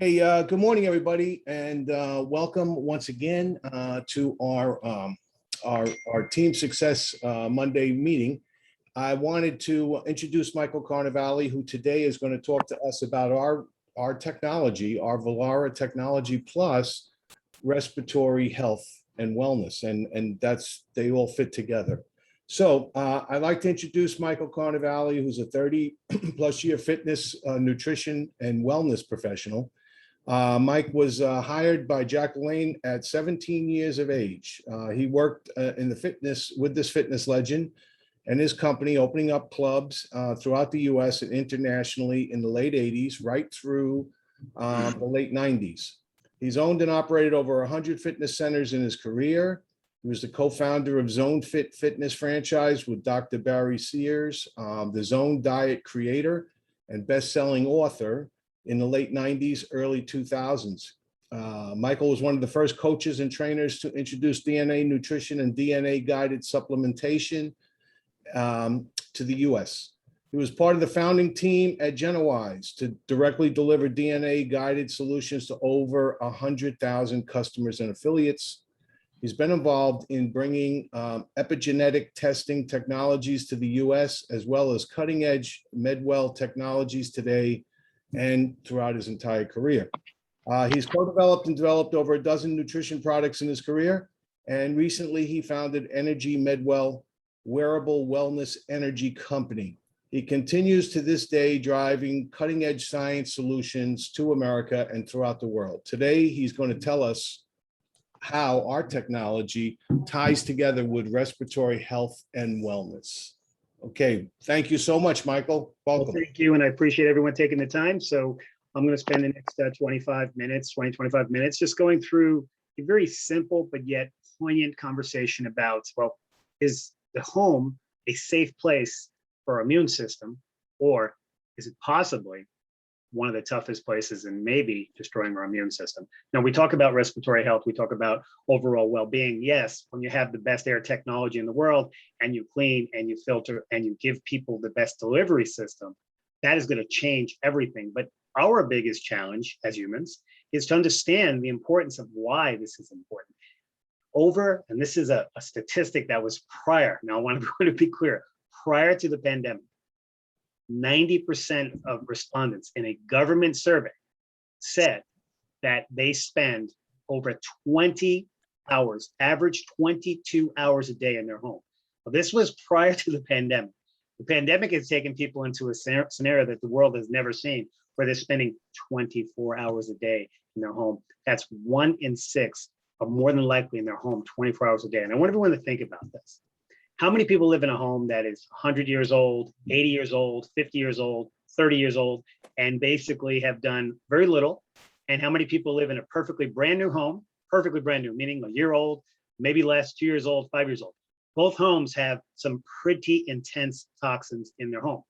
Hey, good morning, everybody, and welcome once again to our Team Success Monday meeting. I wanted to introduce Michael Carnevale, who today is going to talk to us about our technology, our Velara Technology Plus respiratory health and wellness, and they all fit together. So I'd like to introduce Michael Carnevale, who's a 30 plus year fitness, nutrition, and wellness professional. Mike was hired by Jack LaLanne at 17 years of age. He worked with this fitness legend and his company, opening up clubs throughout the U.S. and internationally in the late 80s, right through the late 90s. He's owned and operated over 100 fitness centers in his career. He was the co-founder of Zone Fit Fitness franchise with Dr. Barry Sears, the Zone Diet creator and best-selling author in the late 90s, early 2000s. Michael was one of the first coaches and trainers to introduce DNA nutrition and DNA guided supplementation to the US. He was part of the founding team at Genowise to directly deliver DNA guided solutions to over 100,000 customers and affiliates. He's been involved in bringing epigenetic testing technologies to the US, as well as cutting edge MedWell technologies today and throughout his entire career. He's co-developed and developed over a dozen nutrition products in his career. And recently he founded Energy MedWell, wearable wellness energy company. He continues to this day driving cutting edge science solutions to America and throughout the world. Today, he's going to tell us how our technology ties together with respiratory health and wellness. Okay, thank you so much, Michael. Welcome. Well, thank you, and I appreciate everyone taking the time. So I'm going to spend the next 25 minutes just going through a very simple but yet poignant conversation about, well, is the home a safe place for our immune system, or is it possibly one of the toughest places and maybe destroying our immune system? Now, we talk about respiratory health, we talk about overall well-being. Yes, when you have the best air technology in the world and you clean and you filter and you give people the best delivery system, that is going to change everything. But our biggest challenge as humans is to understand the importance of why this is important. And this is a statistic that was prior. Now, I want to be clear, prior to the pandemic, 90% of respondents in a government survey said that they spend over 20 hours, average 22 hours a day in their home. Well, this was prior to the pandemic. The pandemic has taken people into a scenario that the world has never seen, where they're spending 24 hours a day in their home. That's 1 in 6 are more than likely in their home 24 hours a day. And I want everyone to think about this. How many people live in a home that is 100 years old, 80 years old, 50 years old, 30 years old, and basically have done very little? And how many people live in a perfectly brand new home, perfectly brand new, meaning a year old, maybe less, 2 years old, 5 years old? Both homes have some pretty intense toxins in their home.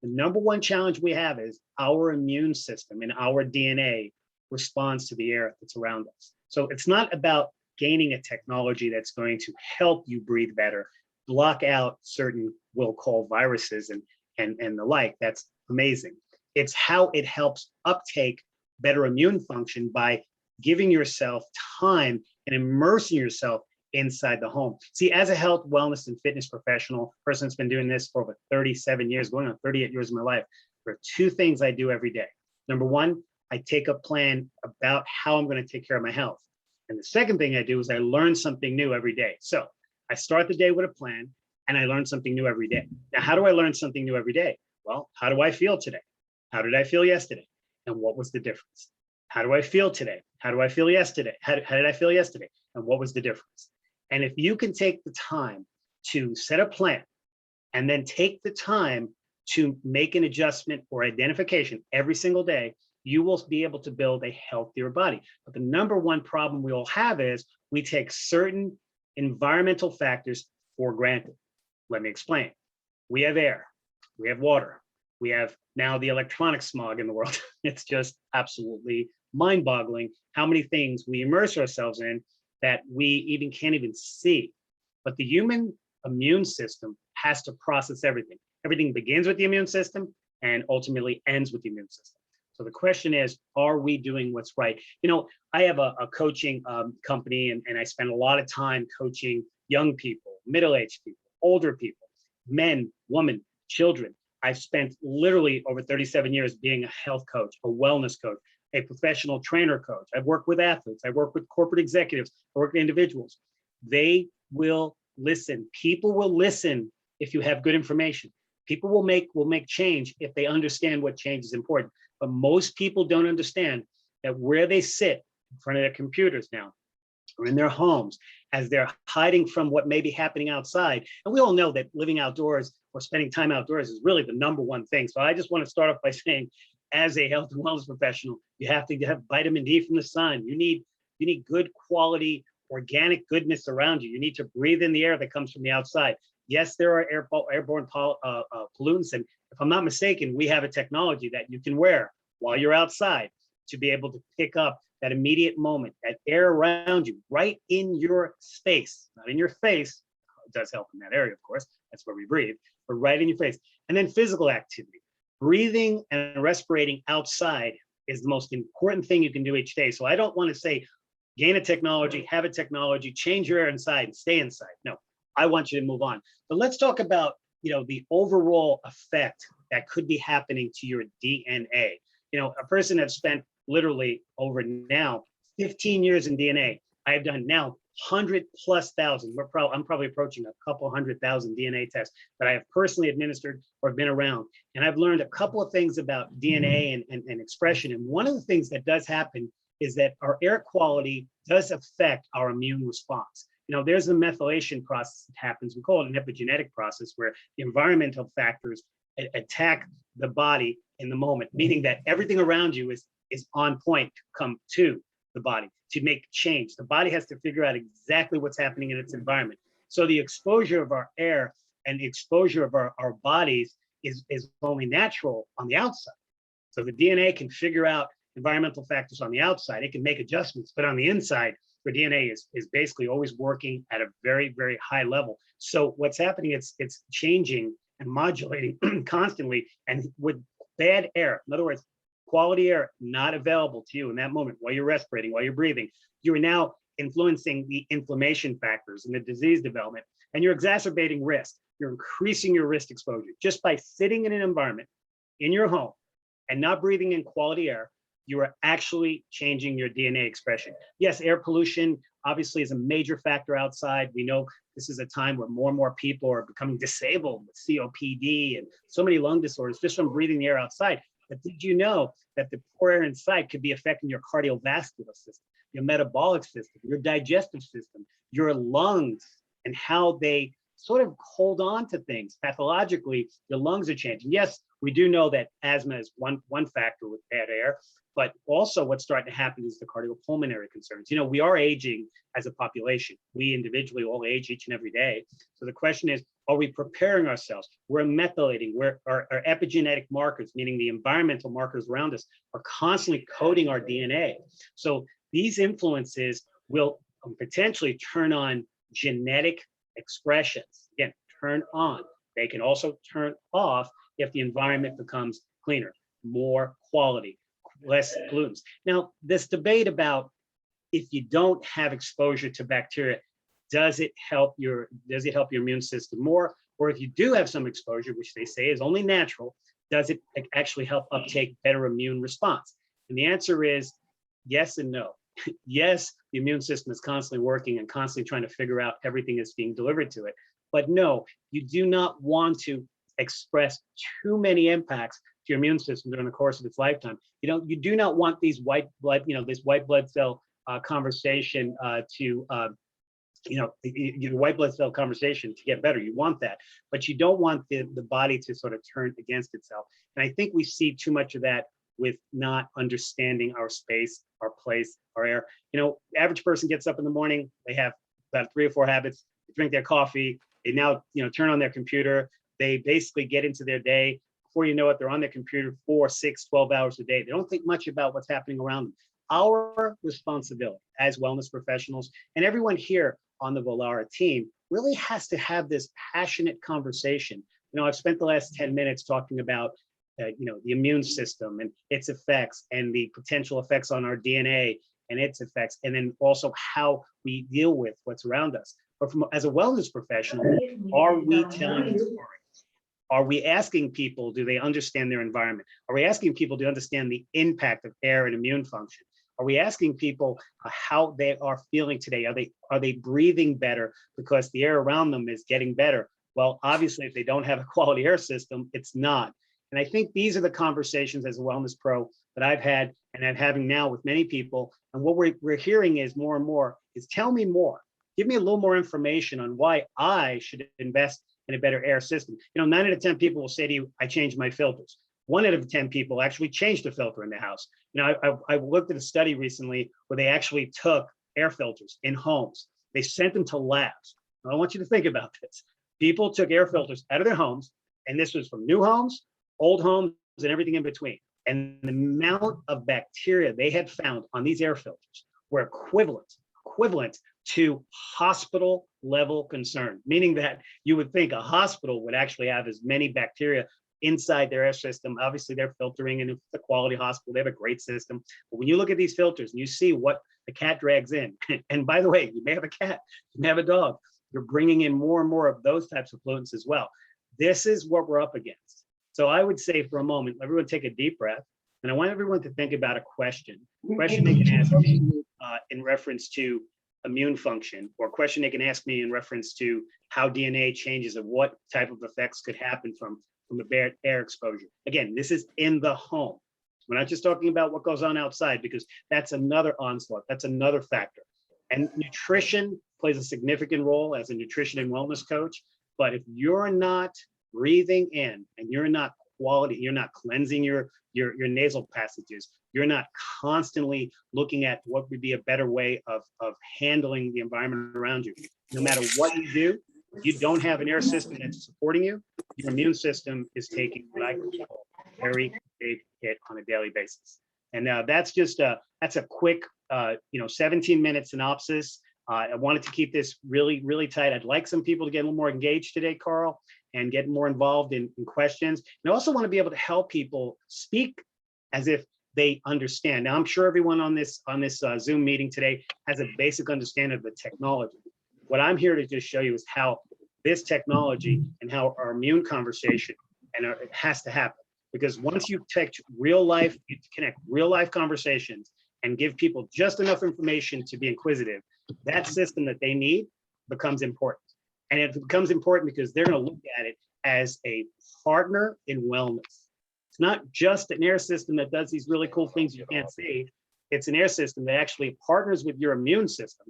The number one challenge we have is our immune system and our DNA responds to the air that's around us. So it's not about gaining a technology that's going to help you breathe better, block out certain, we'll call viruses and the like. That's amazing. It's how it helps uptake better immune function by giving yourself time and immersing yourself inside the home. See, as a health, wellness, and fitness professional, person that's been doing this for over 37 years, going on 38 years of my life, there are two things I do every day. Number one, I take a plan about how I'm going to take care of my health. And the second thing I do is I learn something new every day. So I start the day with a plan and I learn something new every day. Now, how do I learn something new every day? Well, how do I feel today? How did I feel yesterday? And what was the difference? How do I feel today? How do I feel yesterday? How did I feel yesterday? And what was the difference? And if you can take the time to set a plan and then take the time to make an adjustment or identification every single day, you will be able to build a healthier body. But the number one problem we all have is we take certain environmental factors for granted. Let me explain. We have air, we have water, we have now the electronic smog in the world. It's just absolutely mind-boggling how many things we immerse ourselves in that we even can't even see. But the human immune system has to process everything. Everything begins with the immune system and ultimately ends with the immune system. So the question is, are we doing what's right? I have a coaching company, and I spend a lot of time coaching young people, middle-aged people, older people, men, women, children. I've spent literally over 37 years being a health coach, a wellness coach, a professional trainer coach. I've worked with athletes. I work with corporate executives. I work with individuals. They will listen. People will listen if you have good information. People will make change if they understand what change is important. But most people don't understand that where they sit in front of their computers now, or in their homes, as they're hiding from what may be happening outside. And we all know that living outdoors or spending time outdoors is really the number one thing. So I just want to start off by saying, as a health and wellness professional, you have to have vitamin D from the sun. You need good quality, organic goodness around you. You need to breathe in the air that comes from the outside. Yes, there are airborne pollutants. And if I'm not mistaken, we have a technology that you can wear while you're outside to be able to pick up that immediate moment, that air around you, right in your space, not in your face. It does help in that area, of course. That's where we breathe, but right in your face. And then physical activity. Breathing and respirating outside is the most important thing you can do each day. So I don't want to say, gain a technology, have a technology, change your air inside and stay inside. No, I want you to move on. But let's talk about, the overall effect that could be happening to your DNA. A person that's spent literally over now 15 years in DNA. I've done now 100,000+. I'm probably approaching a couple 100,000 DNA tests that I have personally administered or been around. And I've learned a couple of things about DNA and expression. And one of the things that does happen is that our air quality does affect our immune response. There's a methylation process that happens. We call it an epigenetic process, where the environmental factors attack the body in the moment, meaning that everything around you is on point to come to the body to make change. The body has to figure out exactly what's happening in its environment. So the exposure of our air and the exposure of our bodies is only natural on the outside. So the DNA can figure out environmental factors on the outside. It can make adjustments, but on the inside, the DNA is basically always working at a very, very high level. So what's happening, it's changing and modulating constantly. And with bad air, in other words, quality air not available to you in that moment while you're respirating, while you're breathing, you are now influencing the inflammation factors and the disease development, and you're exacerbating risk. You're increasing your risk exposure just by sitting in an environment in your home and not breathing in quality air. You are actually changing your DNA expression. Yes, air pollution obviously is a major factor outside. We know this is a time where more and more people are becoming disabled with COPD and so many lung disorders just from breathing the air outside. But did you know that the poor air inside could be affecting your cardiovascular system, your metabolic system, your digestive system, your lungs, and how they sort of hold on to things pathologically? The lungs are changing. Yes, we do know that asthma is one factor with bad air, but also what's starting to happen is the cardiopulmonary concerns. We are aging as a population. We individually all age each and every day. So the question is, are we preparing ourselves? We're methylating, our epigenetic markers, meaning the environmental markers around us, are constantly coding our DNA. So these influences will potentially turn on genetic expressions. Again, turn on. They can also turn off if the environment becomes cleaner, more quality, less pollutants. Now, this debate about if you don't have exposure to bacteria, does it help your immune system more? Or if you do have some exposure, which they say is only natural, does it actually help uptake better immune response? And the answer is yes and no. Yes, the immune system is constantly working and constantly trying to figure out everything that's being delivered to it. But no, you do not want to express too many impacts to your immune system during the course of its lifetime. You do not want these this white blood cell conversation your white blood cell conversation to get better. You want that, but you don't want the body to sort of turn against itself. And I think we see too much of that with not understanding our space, our place, our air. Average person gets up in the morning, they have about 3 or 4 habits. They drink their coffee, they now turn on their computer, they basically get into their day. Before you know it, they're on their computer 4, 6, 12 hours a day. They don't think much about what's happening around them. Our responsibility as wellness professionals, and everyone here on the Vollara team, really has to have this passionate conversation. I've spent the last 10 minutes talking about the immune system and its effects and the potential effects on our DNA and its effects, and then also how we deal with what's around us. But as a wellness professional, are we telling the story? Are we asking people, do they understand their environment? Are we asking people to understand the impact of air and immune function? Are we asking people how they are feeling today? Are they breathing better because the air around them is getting better? Well, obviously, if they don't have a quality air system, it's not. And I think these are the conversations as a wellness pro that I've had and I'm having now with many people. And what we're hearing is more and more is, tell me more. Give me a little more information on why I should invest in a better air system. 9 out of 10 people will say to you, I changed my filters. 1 out of 10 people actually changed a filter in the house. I looked at a study recently where they actually took air filters in homes. They sent them to labs. Now, I want you to think about this. People took air filters out of their homes, and this was from new homes, old homes, and everything in between. And the amount of bacteria they had found on these air filters were equivalent to hospital level concern, meaning that you would think a hospital would actually have as many bacteria inside their air system. Obviously, they're filtering, and it's a quality hospital. They have a great system. But when you look at these filters and you see what the cat drags in, and by the way, you may have a cat, you may have a dog, you're bringing in more and more of those types of pollutants as well. This is what we're up against. So I would say for a moment, everyone take a deep breath. And I want everyone to think about a question they can ask me in reference to immune function, or a question they can ask me in reference to how DNA changes and what type of effects could happen from the air exposure. Again, this is in the home. We're not just talking about what goes on outside, because that's another onslaught. That's another factor. And nutrition plays a significant role as a nutrition and wellness coach. But if you're not breathing in and you're not cleansing your nasal passages, you're not constantly looking at what would be a better way of handling the environment around you. No matter what you do, if you don't have an air system that's supporting you, your immune system is taking what I call a very big hit on a daily basis. And that's a quick 17-minute synopsis. I wanted to keep this really, really tight. I'd like some people to get a little more engaged today, Carl, and get more involved in questions. And I also want to be able to help people speak as if they understand. Now, I'm sure everyone on this Zoom meeting today has a basic understanding of the technology. What I'm here to just show you is how this technology and how our immune conversation it has to happen. Because once you connect real life conversations and give people just enough information to be inquisitive, that system that they need becomes important. And it becomes important because they're going to look at it as a partner in wellness. It's not just an air system that does these really cool things you can't see. It's an air system that actually partners with your immune system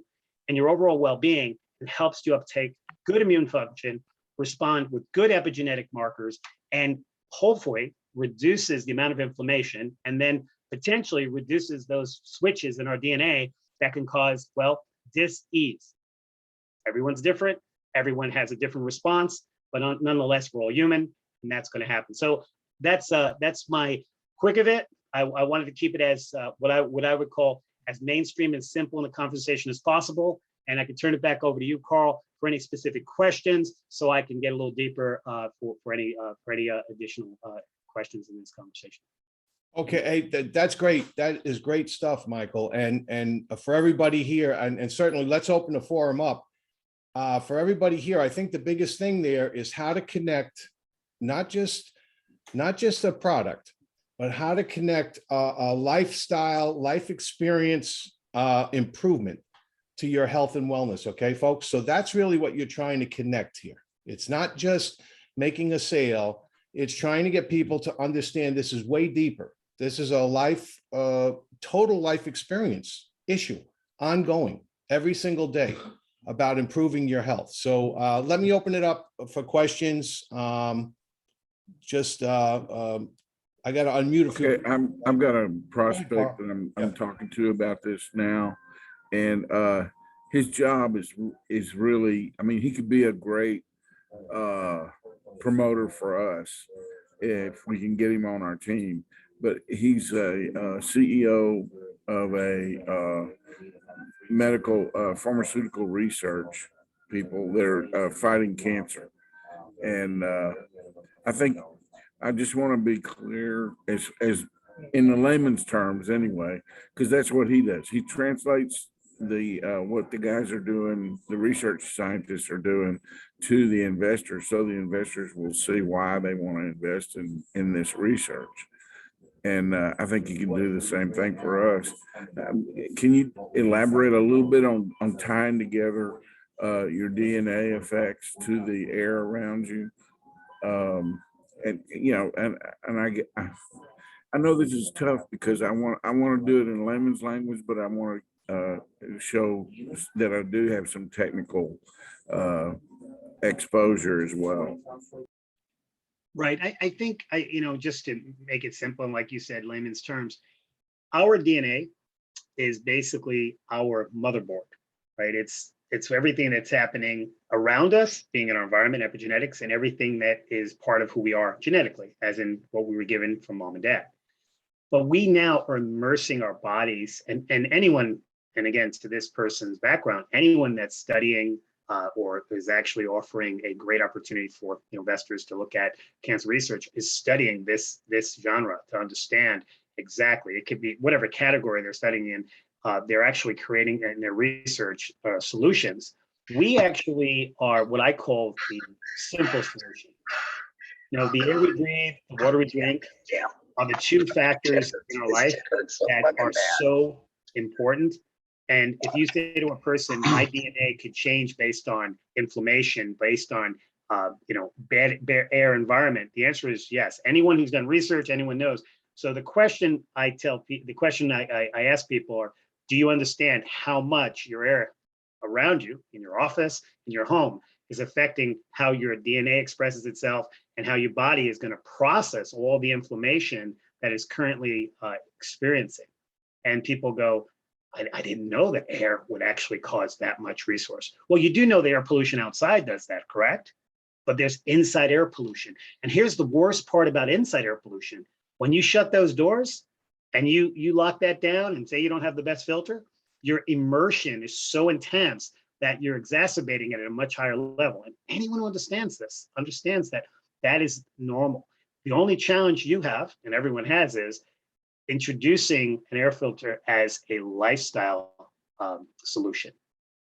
and your overall well-being and helps you uptake good immune function, respond with good epigenetic markers, and hopefully reduces the amount of inflammation, and then potentially reduces those switches in our DNA that can cause, dis-ease. Everyone's different. Everyone has a different response, but nonetheless, we're all human, and that's going to happen. So that's my quick of it. I wanted to keep it as what I would call as mainstream and simple in the conversation as possible. And I can turn it back over to you, Carl, for any specific questions, so I can get a little deeper for any additional questions in this conversation. Okay, hey, that's great. That is great stuff, Michael. And for everybody here, and certainly let's open the forum up. For everybody here, I think the biggest thing there is how to connect, not just a product, but how to connect a lifestyle, life experience improvement to your health and wellness. Okay, folks. So that's really what you're trying to connect here. It's not just making a sale. It's trying to get people to understand this is way deeper. This is a total life experience issue, ongoing every single day, about improving your health. So let me open it up for questions. I got to unmute a few. Okay, I've got a prospect that I'm talking to about this now, and his job is really, I mean, he could be a great promoter for us if we can get him on our team. But he's a CEO of a medical pharmaceutical research people. They're fighting cancer, and I think I just want to be clear as in the layman's terms anyway, because that's what he does. He translates the what the guys are doing, the research scientists are doing to the investors, so the investors will see why they want to invest in this research. And I think you can do the same thing for us. Can you elaborate a little bit on tying together your DNA effects to the air around you? And you know, and I know this is tough because I want to do it in layman's language, but I want to show that I do have some technical exposure as well. Right. I think just to make it simple and like you said, layman's terms, our DNA is basically our motherboard, right? It's everything that's happening around us, being in our environment, epigenetics, and everything that is part of who we are genetically, as in what we were given from mom and dad. But we now are immersing our bodies, and anyone, and again, to this person's background, anyone that's studying or is actually offering a great opportunity for investors to look at cancer research is studying this genre to understand exactly. It could be whatever category they're studying in. They're actually creating in their research solutions. We actually are what I call the simple solution. The air we breathe, the water we drink are the two factors in our life that are so important. And if you say to a person, my DNA could change based on inflammation, based on bad air environment, the answer is yes. Anyone who's done research, anyone knows. So the question I ask people are, do you understand how much your air around you, in your office, in your home, is affecting how your DNA expresses itself and how your body is going to process all the inflammation that is currently experiencing? And people go, I didn't know that air would actually cause that much resource. Well, you do know the air pollution outside does that, correct? But there's inside air pollution. And here's the worst part about inside air pollution. When you shut those doors and you lock that down and say you don't have the best filter, your immersion is so intense that you're exacerbating it at a much higher level. And anyone who understands this understands that that is normal. The only challenge you have, and everyone has, is introducing an air filter as a lifestyle solution,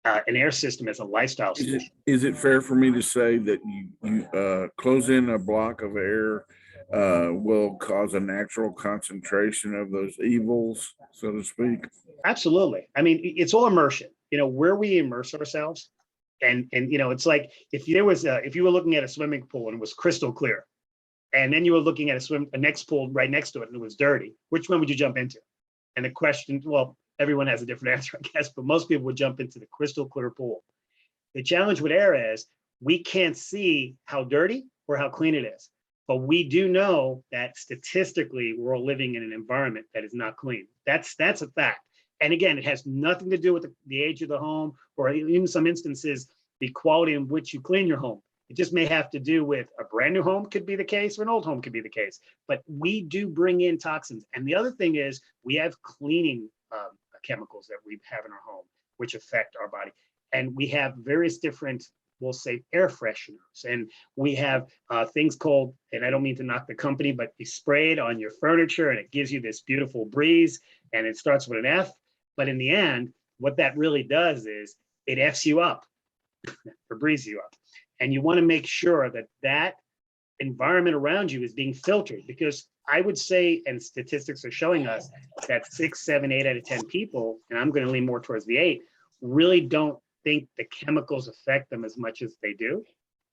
an air system as a lifestyle solution. Is it fair for me to say that you close in a block of air will cause a natural concentration of those evils, so to speak? Absolutely. I mean, it's all immersion. Where we immerse ourselves, and it's like if you were looking at a swimming pool and it was crystal clear, and then you were looking at a next pool right next to it and it was dirty, which one would you jump into? And the question, well, everyone has a different answer, I guess, but most people would jump into the crystal clear pool. The challenge with air is we can't see how dirty or how clean it is, but we do know that statistically we're all living in an environment that is not clean. That's a fact. And again, it has nothing to do with the age of the home, or in some instances, the quality in which you clean your home. It just may have to do with a brand new home could be the case, or an old home could be the case. But we do bring in toxins. And the other thing is we have cleaning chemicals that we have in our home, which affect our body. And we have various different, we'll say, air fresheners. And we have things called, and I don't mean to knock the company, but you spray it on your furniture and it gives you this beautiful breeze, and it starts with an F. But in the end, what that really does is it Fs you up or breezes you up. And you want to make sure that that environment around you is being filtered, because I would say, and statistics are showing us that 6, 7, 8 out of 10 people, and I'm going to lean more towards the 8, really don't think the chemicals affect them as much as they do.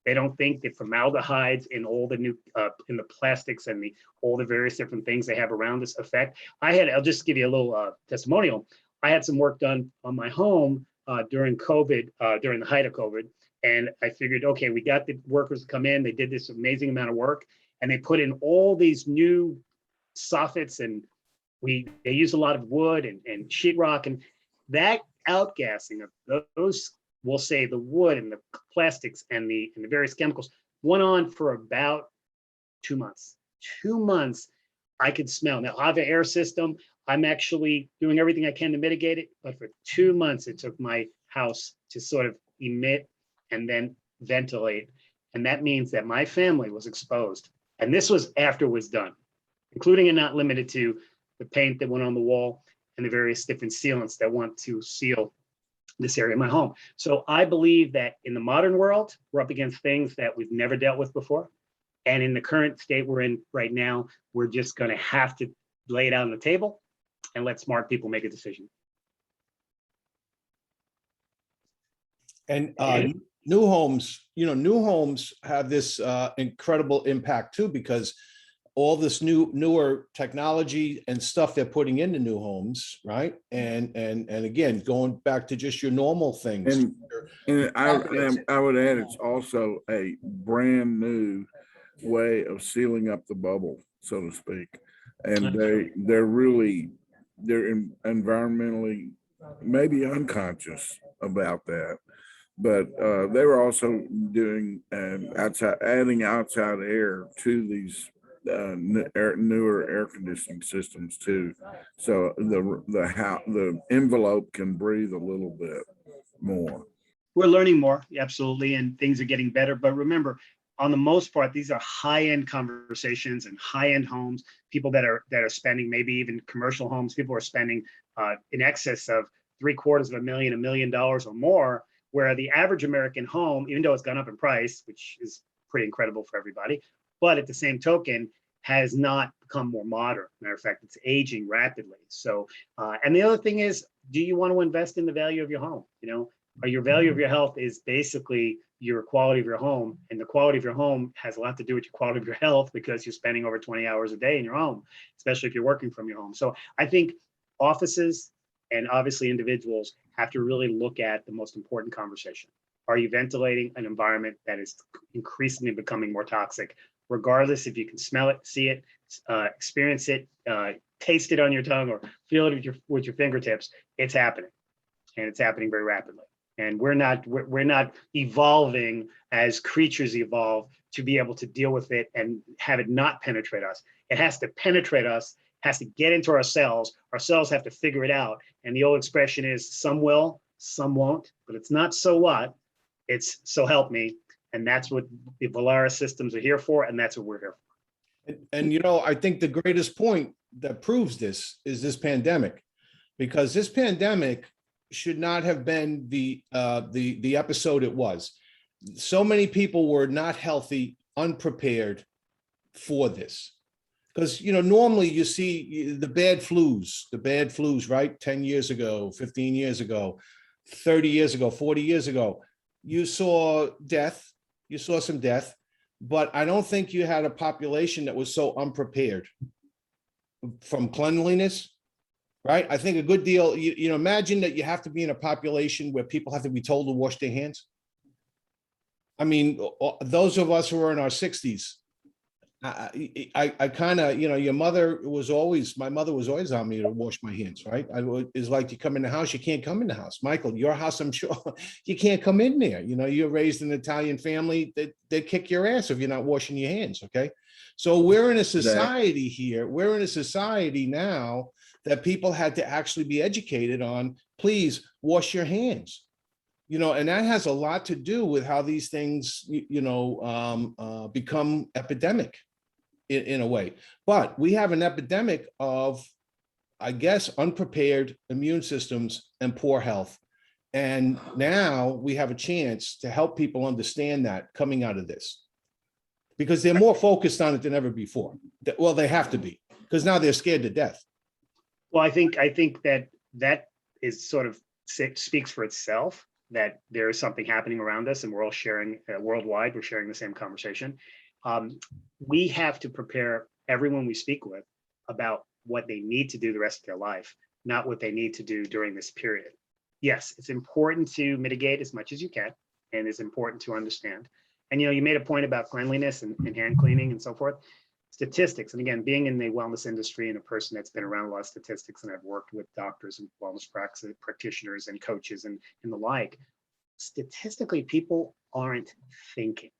They don't think the formaldehydes in all the new in the plastics and all the various different things they have around us affect. I'll just give you a little testimonial. I had some work done on my home during COVID, during the height of COVID. And I figured, okay, we got the workers to come in. They did this amazing amount of work, and they put in all these new soffits, and they use a lot of wood and sheetrock, and that outgassing of those, we'll say the wood and the plastics and the various chemicals, went on for about 2 months. 2 months, I could smell. Now, I have an air system. I'm actually doing everything I can to mitigate it, but for 2 months, it took my house to sort of emit and then ventilate. And that means that my family was exposed And this was after it was done, including and not limited to the paint that went on the wall and the various different sealants that want to seal this area of my home. So I believe that in the modern world, we're up against things that we've never dealt with before. And in the current state we're in right now, we're just going to have to lay it out on the table and let smart people make a decision. And new homes, new homes have this incredible impact too, because all this newer technology and stuff they're putting into new homes, right? And again, going back to just your normal things. And I would add, it's also a brand new way of sealing up the bubble, so to speak. And they're environmentally maybe unconscious about that. But they were also doing adding outside air to these newer air conditioning systems too, so the envelope can breathe a little bit more. We're learning more, absolutely, and things are getting better. But remember, on the most part, these are high-end conversations and high-end homes. People that are spending, maybe even commercial homes, people are spending in excess of $750,000, $1 million or more. Where the average American home, even though it's gone up in price, which is pretty incredible for everybody, but at the same token, has not become more modern. Matter of fact, it's aging rapidly. So, and the other thing is, do you want to invest in the value of your home? Or your value of your health is basically your quality of your home. And the quality of your home has a lot to do with your quality of your health, because you're spending over 20 hours a day in your home, especially if you're working from your home. So I think offices and obviously individuals have to really look at the most important conversation. Are you ventilating an environment that is increasingly becoming more toxic, regardless if you can smell it, see it, experience it, taste it on your tongue, or feel it with your fingertips? It's happening, and it's happening very rapidly. And we're not evolving as creatures evolve to be able to deal with it and have it not penetrate us. It has to penetrate us, has to get into our cells. Our cells have to figure it out. And the old expression is, some will, some won't, but it's not so what, it's so help me. And that's what the Valaris systems are here for, and that's what we're here for. And I think the greatest point that proves this is this pandemic, because this pandemic should not have been the episode it was. So many people were not healthy, unprepared for this. Because, normally you see the bad flus, right? 10 years ago, 15 years ago, 30 years ago, 40 years ago, you saw some death, but I don't think you had a population that was so unprepared from cleanliness, right? I think a good deal, imagine that you have to be in a population where people have to be told to wash their hands. I mean, those of us who are in our 60s, I kind of, my mother was always on me to wash my hands, right? It's like, you come in the house, you can't come in the house. Michael, your house, I'm sure you can't come in there. You're raised in an Italian family, they kick your ass if you're not washing your hands, okay? So we're in a society here, we're in a society now that people had to actually be educated on, please wash your hands. And that has a lot to do with how these things, become epidemic in a way. But we have an epidemic of, I guess, unprepared immune systems and poor health. And now we have a chance to help people understand that coming out of this, because they're more focused on it than ever before. Well, they have to be, because now they're scared to death. Well, I think that is sort of speaks for itself, that there is something happening around us, and we're all sharing worldwide. We're sharing the same conversation. We have to prepare everyone we speak with about what they need to do the rest of their life, not what they need to do during this period. Yes, it's important to mitigate as much as you can, and it's important to understand. And you made a point about cleanliness and hand cleaning and so forth. Statistics, and again, being in the wellness industry and a person that's been around a lot of statistics, and I've worked with doctors and wellness practitioners and coaches and the like, statistically, people aren't thinking.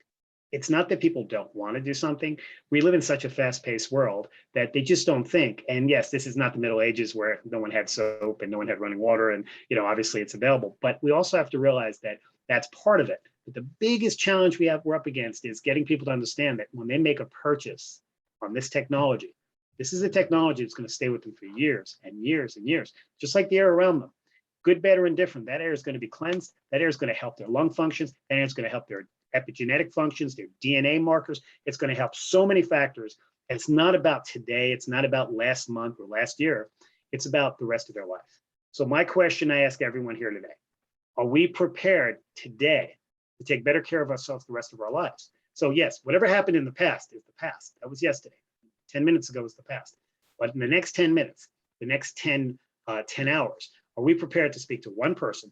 It's not that people don't want to do something. We live in such a fast-paced world that they just don't think. And yes, this is not the Middle Ages where no one had soap and no one had running water, and obviously it's available. But we also have to realize that that's part of it. But the biggest challenge we're up against is getting people to understand that when they make a purchase on this technology, this is a technology that's going to stay with them for years and years and years, just like the air around them. Good, bad, or indifferent, that air is going to be cleansed. That air is going to help their lung functions. That air is going to help their epigenetic functions, their DNA markers. It's going to help so many factors. It's not about today. It's not about last month or last year. It's about the rest of their life. So my question I ask everyone here today, are we prepared today to take better care of ourselves the rest of our lives? So yes, whatever happened in the past is the past. That was yesterday. 10 minutes ago was the past. But in the next 10 minutes, the next 10 hours, are we prepared to speak to one person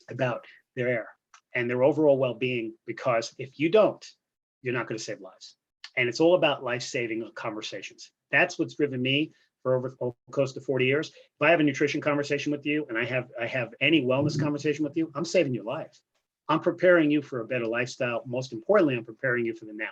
about their air and their overall well-being? Because if you don't, you're not going to save lives. And it's all about life-saving conversations. That's what's driven me for over close to 40 years. If I have a nutrition conversation with you and I have any wellness conversation with you, I'm saving your life. I'm preparing you for a better lifestyle. Most importantly, I'm preparing you for the now.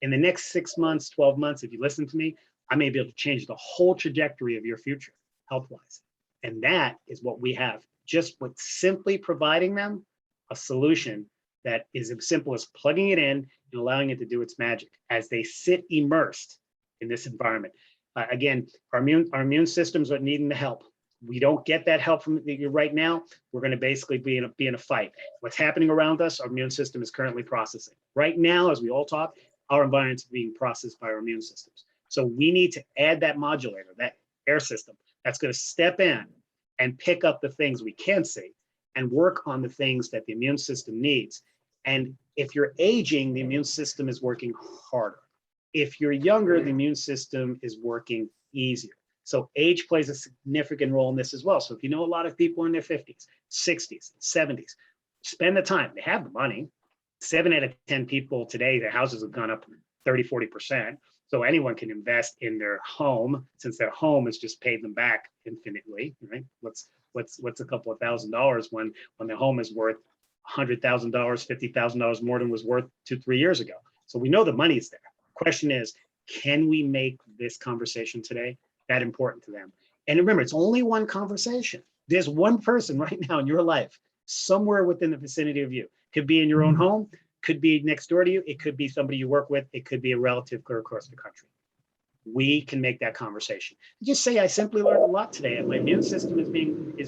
In the next 6 months, 12 months, if you listen to me, I may be able to change the whole trajectory of your future health-wise. And that is what we have, just with simply providing them a solution that is as simple as plugging it in and allowing it to do its magic as they sit immersed in this environment. Again, our immune systems are needing the help. We don't get that help from you right now. We're going to basically be in a fight. What's happening around us, our immune system is currently processing. Right now, as we all talk, our environment's being processed by our immune systems. So we need to add that modulator, that air system, that's going to step in and pick up the things we can see and work on the things that the immune system needs. And if you're aging, the immune system is working harder. If you're younger, the immune system is working easier. So age plays a significant role in this as well. So if you know a lot of people in their 50s, 60s, 70s, spend the time. They have the money. 7 out of 10 people today, their houses have gone up 30, 40%. So anyone can invest in their home, since their home has just paid them back infinitely, right? What's a couple of $1,000s when their home is worth $100,000, $50,000 more than was worth 2-3 years ago? So we know the money's there. Question is, can we make this conversation today that important to them? And remember, it's only one conversation. There's one person right now in your life, somewhere within the vicinity of you. Could be in your own home, could be next door to you, it could be somebody you work with, it could be a relative clear across the country. We can make that conversation. Just say, I simply learned a lot today, and my immune system is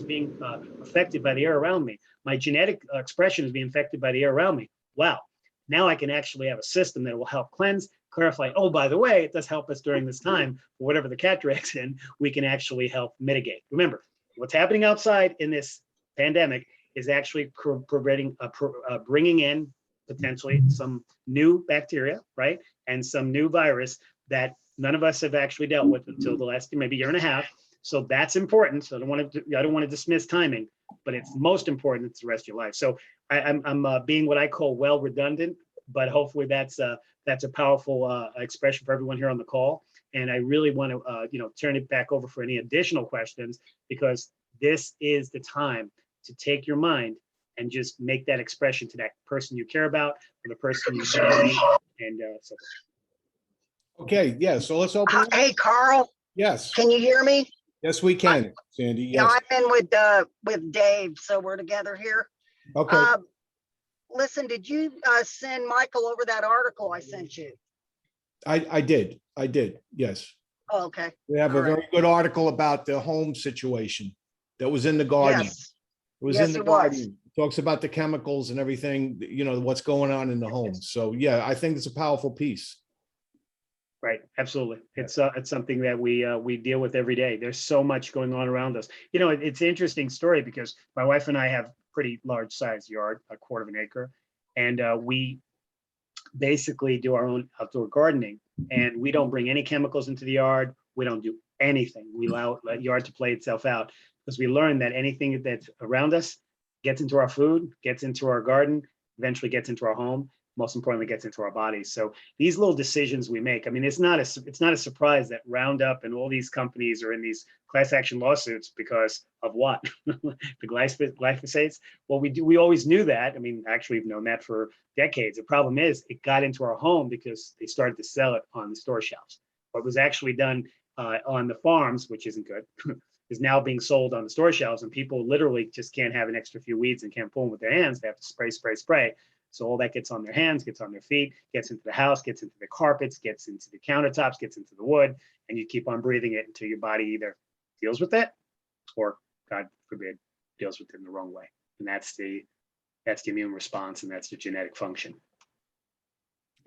being affected by the air around me. My genetic expression is being affected by the air around me. Wow, now I can actually have a system that will help cleanse, clarify. Oh, by the way, it does help us during this time, whatever the cat drags in, we can actually help mitigate. Remember, what's happening outside in this pandemic is actually bringing in potentially some new bacteria, right? And some new virus that none of us have actually dealt with until the last maybe year and a half. So that's important. So I don't want to dismiss timing, but it's most important. It's the rest of your life. So I'm being what I call well redundant, but hopefully that's a powerful expression for everyone here on the call. And I really want to turn it back over for any additional questions, because this is the time to take your mind and just make that expression to that person you care about, or the person you study, and so. Okay, yeah, so let's open it up. Hey, Carl, Yes, can you hear me? yes, we can, Sandy, Yeah, yes. I'm in with Dave, so we're together here. Okay, Listen, did you send Michael over that article I sent you? I did, yes. Oh, okay. We have a All right. very good article about the home situation that was in the Guardian. Yes. It was Yes, in the it was. Guardian. It talks about the chemicals and everything, what's going on in the home. So yeah, I think it's a powerful piece. Right, absolutely. It's something that we deal with every day. There's so much going on around us. It's an interesting story because my wife and I have pretty large size yard, 1/4 of an acre, and we basically do our own outdoor gardening, and we don't bring any chemicals into the yard. We don't do anything. We allow the yard to play itself out, because we learned that anything that's around us gets into our food, gets into our garden, eventually gets into our home, most importantly gets into our bodies. So these little decisions we make, I mean, it's not a surprise that Roundup and all these companies are in these class action lawsuits because of what? The glyphosates? Well, we always knew that. I mean, actually we've known that for decades. The problem is it got into our home because they started to sell it on the store shelves. What was actually done on the farms, which isn't good, is now being sold on the store shelves, and people literally just can't have an extra few weeds and can't pull them with their hands. They have to spray, spray, spray. So all that gets on their hands, gets on their feet, gets into the house, gets into the carpets, gets into the countertops, gets into the wood, and you keep on breathing it until your body either deals with it or, God forbid, deals with it in the wrong way. And that's the immune response, and that's the genetic function.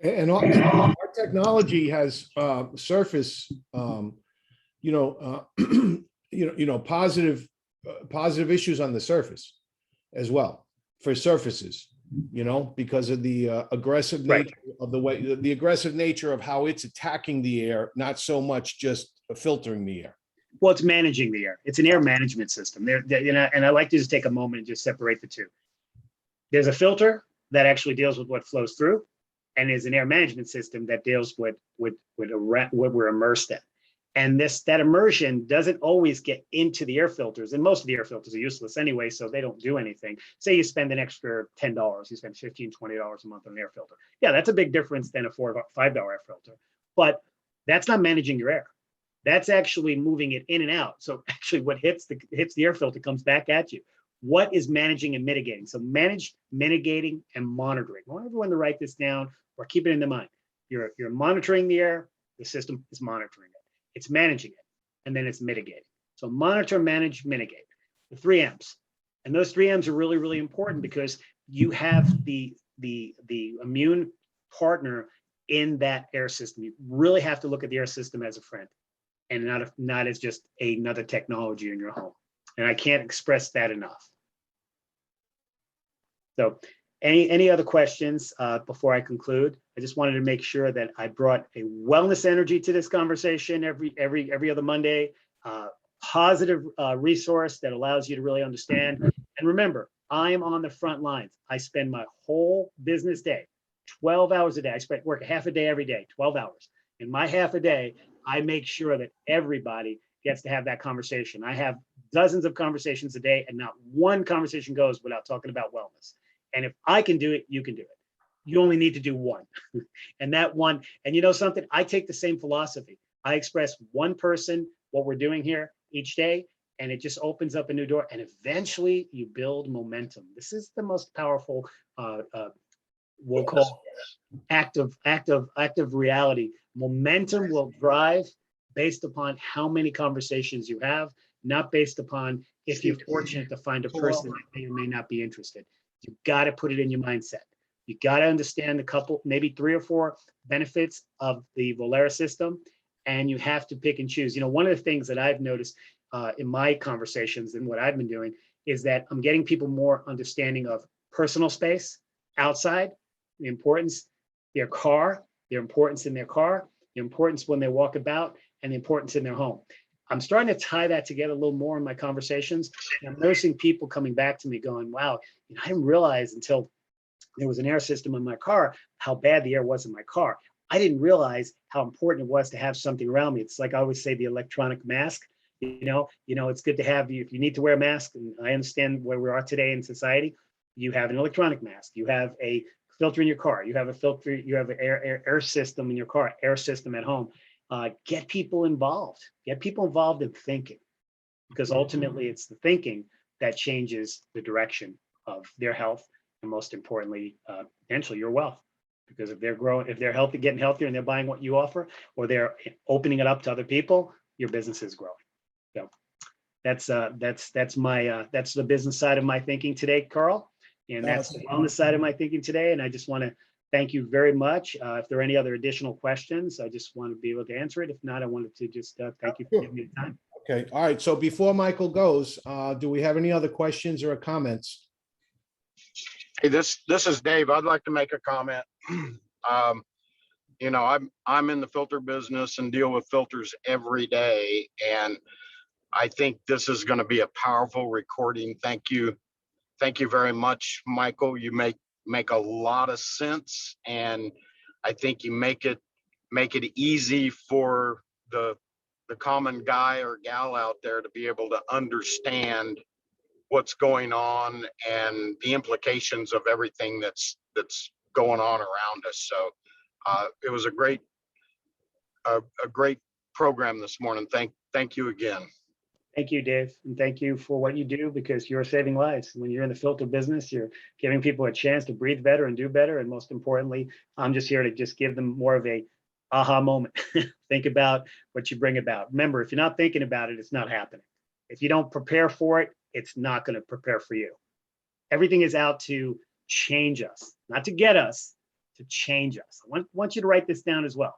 And our technology has surfaced, positive issues on the surface as well for surfaces, because of the aggressive nature of the aggressive nature of how it's attacking the air, not so much just filtering the air. Well, it's managing the air. It's an air management system. And I like to just take a moment and just separate the two. There's a filter that actually deals with what flows through, and there's an air management system that deals with what we're immersed in. And that immersion doesn't always get into the air filters, and most of the air filters are useless anyway, so they don't do anything. Say you spend an extra $10, you spend $15, $20 a month on an air filter. Yeah, that's a big difference than a $4 or $5 air filter, but that's not managing your air. That's actually moving it in and out. So actually what hits the air filter comes back at you. What is managing and mitigating? So manage, mitigating, and monitoring. I want everyone to write this down or keep it in their mind. You're monitoring the air, the system is monitoring it. It's managing it, and then it's mitigating. So monitor, manage, mitigate, the 3 M's. And those 3 M's are really, really important because you have the immune partner in that air system. You really have to look at the air system as a friend and not as just another technology in your home. And I can't express that enough. So any other questions before I conclude? I just wanted to make sure that I brought a wellness energy to this conversation every other Monday, positive resource that allows you to really understand. And remember, I'm on the front lines. I spend my whole business day, 12 hours a day. I work half a day every day, 12 hours. In my half a day, I make sure that everybody gets to have that conversation. I have dozens of conversations a day, and not one conversation goes without talking about wellness. And if I can do it, you can do it. You only need to do one. And that one, and you know something, I take the same philosophy. I express one person what we're doing here each day, and it just opens up a new door. And eventually you build momentum. This is the most powerful, we'll call active reality. Momentum will drive based upon how many conversations you have, not based upon if you're fortunate to find a person that may or may not be interested. You've got to put it in your mindset. You got to understand a couple, maybe 3 or 4 benefits of the Volera system, and you have to pick and choose. One of the things that I've noticed in my conversations and what I've been doing is that I'm getting people more understanding of personal space outside, the importance, their importance in their car, the importance when they walk about, and the importance in their home. I'm starting to tie that together a little more in my conversations. And I'm noticing people coming back to me going, wow, I didn't realize until there was an air system in my car, how bad the air was in my car. I didn't realize how important it was to have something around me. It's like I always say, the electronic mask, it's good to have you. If you need to wear a mask, and I understand where we are today in society, you have an electronic mask, you have a filter in your car, you have a filter, you have an air system in your car, air system at home. Get people involved in thinking, because ultimately it's the thinking that changes the direction of their health, and most importantly, potentially your wealth. Because if they're healthy, getting healthier, and they're buying what you offer, or they're opening it up to other people, your business is growing. So that's the business side of my thinking today, Carl, and that's the wellness side of my thinking today. And I just want to thank you very much. If there are any other additional questions, I just want to be able to answer it. If not, I wanted to just thank you for giving me the time. Okay. All right. So before Michael goes, do we have any other questions or comments? Hey, this is Dave. I'd like to make a comment. I'm in the filter business and deal with filters every day, and I think this is going to be a powerful recording. Thank you very much, Michael. You make a lot of sense, and I think you make it easy for the common guy or gal out there to be able to understand what's going on and the implications of everything that's going on around us. So it was a great program this morning. Thank you again. Thank you, Dave, and thank you for what you do, because you're saving lives. When you're in the filter business, you're giving people a chance to breathe better and do better. And most importantly, I'm just here to just give them more of a aha moment. Think about what you bring about. Remember, if you're not thinking about it, it's not happening. If you don't prepare for it, it's not going to prepare for you. Everything is out to change us, not to get us, to change us. I want you to write this down as well.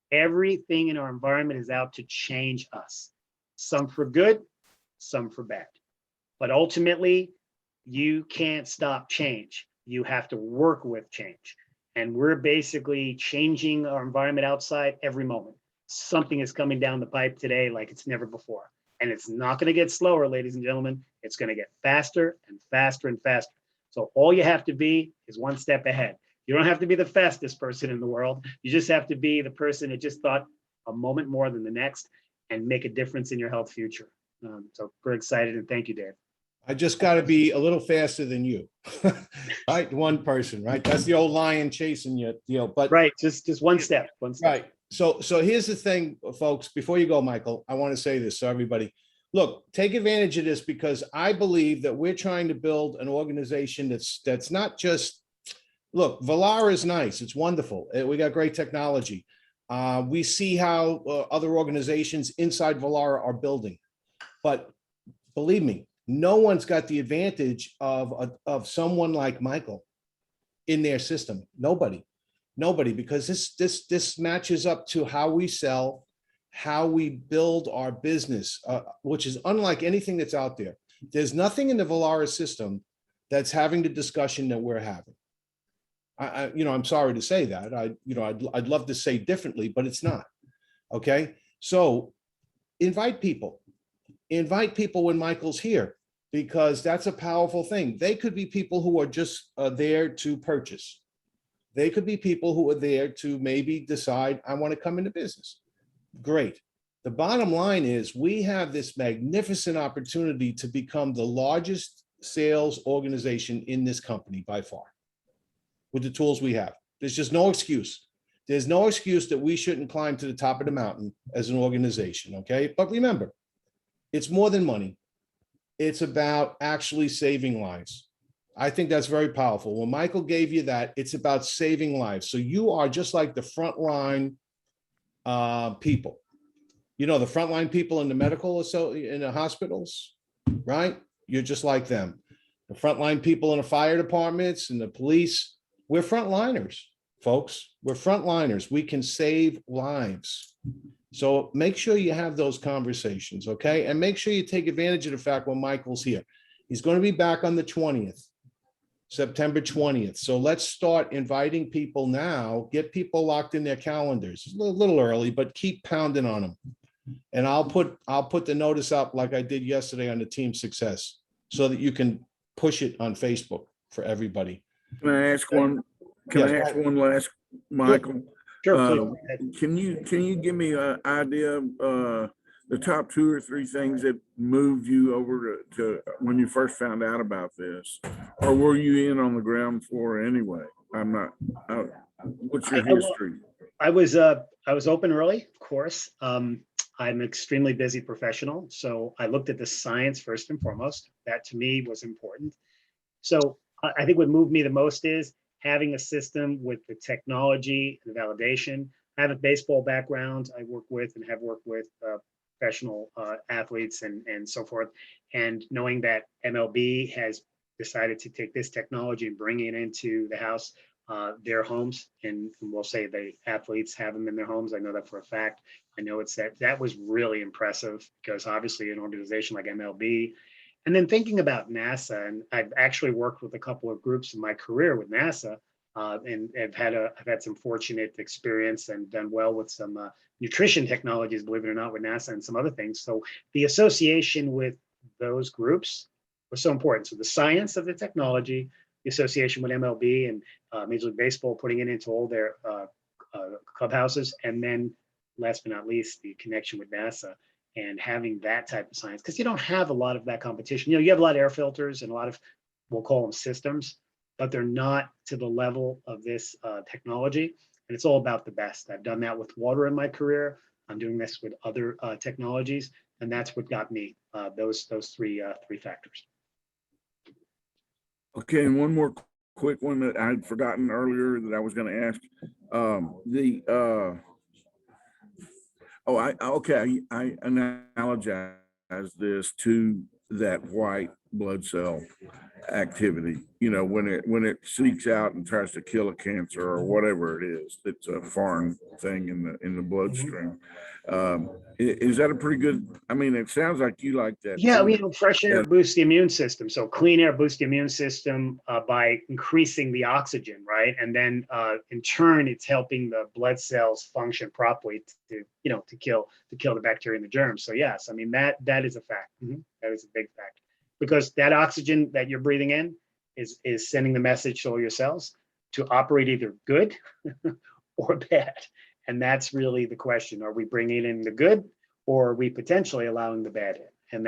Everything in our environment is out to change us, some for good, some for bad. But ultimately, you can't stop change. You have to work with change. And we're basically changing our environment outside every moment. Something is coming down the pipe today like it's never before. And it's not going to get slower, ladies and gentlemen. It's going to get faster and faster and faster. So all you have to be is one step ahead. You don't have to be the fastest person in the world. You just have to be the person that just thought a moment more than the next and make a difference in your health future. So we're excited, and thank you, Dave. I just got to be a little faster than you, right? One person, right? That's the old lion chasing you, but Right, just one step, right. So here's the thing, folks, before you go, Michael, I want to say this. So everybody, look, take advantage of this, because I believe that we're trying to build an organization that's not just, look, Valara is nice. It's wonderful. We got great technology. We see how other organizations inside Valara are building. But believe me, no one's got the advantage of someone like Michael in their system. Nobody, because this matches up to how we sell, how we build our business, which is unlike anything that's out there. There's nothing in the Valara system that's having the discussion that we're having. I'm sorry to say that. I'd love to say differently, but it's not. Okay, so invite people when Michael's here, because that's a powerful thing. They could be people who are just there to purchase. They could be people who are there to maybe decide, I want to come into business. Great. The bottom line is we have this magnificent opportunity to become the largest sales organization in this company by far with the tools we have. There's just no excuse. There's no excuse that we shouldn't climb to the top of the mountain as an organization, okay? But remember, it's more than money. It's about actually saving lives. I think that's very powerful. When Michael gave you that, it's about saving lives. So you are just like the frontline people. The frontline people in the medical, in the hospitals, right? You're just like them. The frontline people in the fire departments and the police, we're frontliners, folks. We're frontliners. We can save lives. So make sure you have those conversations, okay? And make sure you take advantage of the fact when Michael's here. He's going to be back on the 20th, September 20th. So let's start inviting people now, get people locked in their calendars. It's a little early, but keep pounding on them. And I'll put the notice up like I did yesterday on the Team Success so that you can push it on Facebook for everybody. Can I ask one? I ask one last, Michael? Sure, Can you give me an idea of the top 2 or 3 things that moved you over to when you first found out about this, or were you in on the ground floor anyway? What's your history? I was open early, of course. I'm an extremely busy professional, so I looked at the science first and foremost. That to me was important. So I think what moved me the most is having a system with the technology and the validation. I have a baseball background. I work with and have worked with professional athletes and so forth. And knowing that MLB has decided to take this technology and bring it into the house, their homes, and we'll say the athletes have them in their homes. I know that for a fact. I know that was really impressive, because obviously an organization like MLB. And then thinking about NASA, and I've actually worked with a couple of groups in my career with NASA, and I've had some fortunate experience and done well with some nutrition technologies, believe it or not, with NASA and some other things. So the association with those groups was so important. So the science of the technology, the association with MLB and Major League Baseball, putting it into all their clubhouses, and then last but not least, the connection with NASA and having that type of science, because you don't have a lot of that competition. You have a lot of air filters and a lot of, we'll call them systems, but they're not to the level of this technology. And it's all about the best. I've done that with water in my career. I'm doing this with other technologies. And that's what got me those three factors. Okay, and one more quick one that I'd forgotten earlier that I was going to ask. I analogize this to that white blood cell activity. You know, when it seeks out and tries to kill a cancer or whatever it is, that's a foreign thing in the bloodstream. Is that a pretty good? I mean, it sounds like you like that. Yeah, too. fresh air boosts the immune system. So clean air boosts the immune system by increasing the oxygen, right? And then in turn, it's helping the blood cells function properly to kill the bacteria and the germs. So yes, I mean that is a fact. That is a big fact, because that oxygen that you're breathing in is sending the message to all your cells to operate either good or bad. And that's really the question. Are we bringing in the good, or are we potentially allowing the bad in? And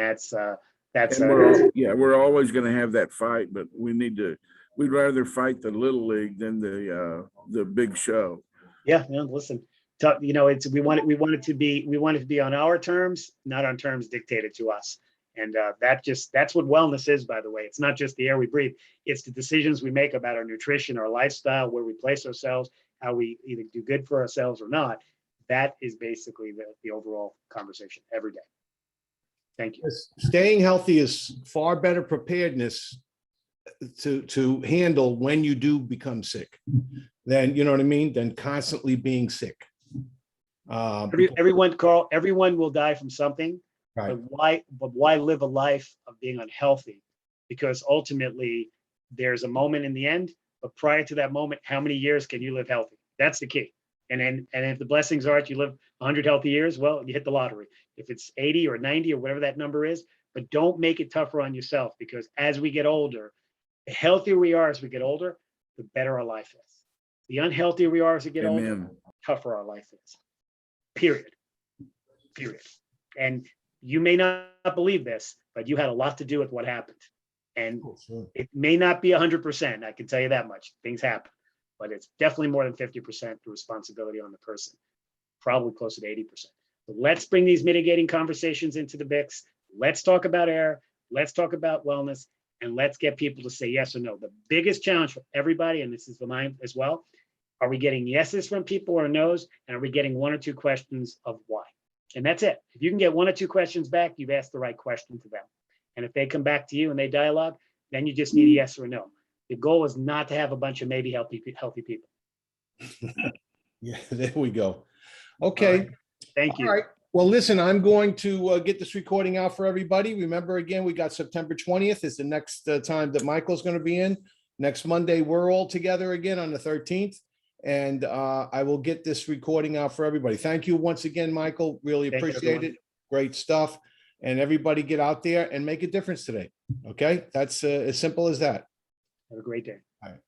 we're always going to have that fight, but we'd rather fight the little league than the big show. Yeah, listen, we want it to be on our terms, not on terms dictated to us. And that's what wellness is, by the way. It's not just the air we breathe. It's the decisions we make about our nutrition, our lifestyle, where we place ourselves, how we either do good for ourselves or not. That is basically the overall conversation every day. Thank you. Staying healthy is far better preparedness to handle when you do become sick than, you know what I mean, than constantly being sick. Everyone, Carl, everyone will die from something. Right. But why live a life of being unhealthy? Because ultimately there's a moment in the end, but prior to that moment, how many years can you live healthy? That's the key. And if the blessings are that you live 100 healthy years, well, you hit the lottery. If it's 80 or 90 or whatever that number is, but don't make it tougher on yourself, because as we get older, the healthier we are as we get older, the better our life is. The unhealthier we are as we get older, the tougher our life is. Period. And you may not believe this, but you had a lot to do with what happened. And it may not be 100%. I can tell you that much. Things happen, but it's definitely more than 50% the responsibility on the person, probably closer to 80%. But let's bring these mitigating conversations into the mix. Let's talk about air. Let's talk about wellness, and let's get people to say yes or no. The biggest challenge for everybody, and this is for mine as well, are we getting yeses from people or no's? And are we getting one or two questions of why? And that's it. If you can get one or two questions back, you've asked the right question to them. And if they come back to you and they dialogue, then you just need a yes or a no. The goal is not to have a bunch of maybe healthy people. Yeah, there we go. Okay. Right. Thank you. All right. Well, listen, I'm going to get this recording out for everybody. Remember, again, we got September 20th is the next time that Michael's going to be in. Next Monday, we're all together again on the 13th. And I will get this recording out for everybody. Thank you once again, Michael. Really appreciate it. Great stuff. And everybody get out there and make a difference today. Okay. That's as simple as that. Have a great day. All right.